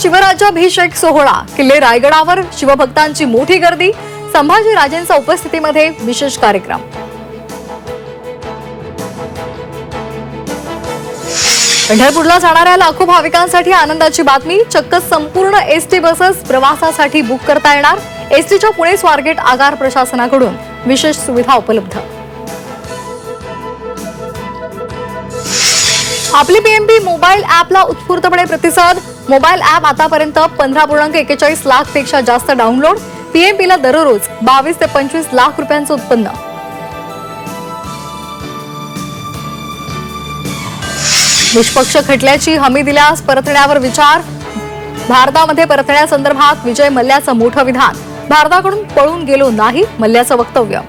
शिवराज्याभिषेक सोहळा, किल्ले रायगडावर शिवभक्तांची मोठी गर्दी, संभाजी राजेंच्या उपस्थितीमध्ये विशेष कार्यक्रम। पंढरपूरला जाणाऱ्या लाखो भाविकांसाठी आनंदाची बातमी, चक्क संपूर्ण एसटी बसेस प्रवासासाठी बुक करता येणार। एसटीच्या पुणे स्वारगेट आगार प्रशासनाकडून विशेष सुविधा उपलब्ध। आपली पीएमपी मोबाईल ॲपला उत्स्फूर्तपणे प्रतिसाद। मोबाईल ॲप आतापर्यंत 15.41 लाख पेक्षा जास्त डाउनलोड। पीएमपीला दररोज 22 ते 25 लाख रुपयांचं उत्पन्न। निष्पक्ष खटल्याची हमी दिल्यास परतण्यावर विचार। भारतामध्ये परतण्यासंदर्भात विजय मल्ल्याचं मोठं विधान। भारताकडून पळून गेलो नाही, मल्ल्याचं वक्तव्य।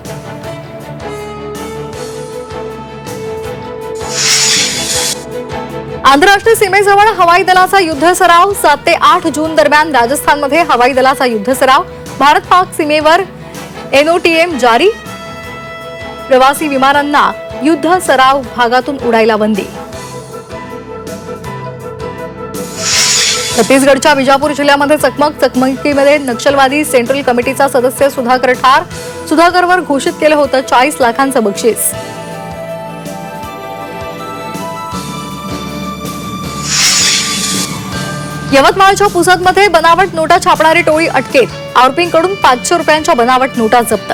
आंतरराष्ट्रीय सीमेजवळ हवाई दलाचा युद्ध सराव। 7 ते 8 जून दरम्यान राजस्थानमध्ये हवाई दलाचा युद्ध सराव। भारत पाक सीमेवर एनओटीएम जारी। प्रवासी विमानांना युद्ध सराव भागातून उडायला बंदी। छत्तीसगडच्या बिजापूर जिल्ह्यामध्ये चकमकीमध्ये नक्षलवादी सेंट्रल कमिटीचा सदस्य सुधाकर ठार। सुधाकरवर घोषित केलं होतं 40 लाखांचं बक्षीस। यवतमाळच्या पुसदमध्ये बनावट नोटा छापणारी टोळी अटकेत। आरोपींकडून 500 रुपयांच्या बनावट नोटा जप्त।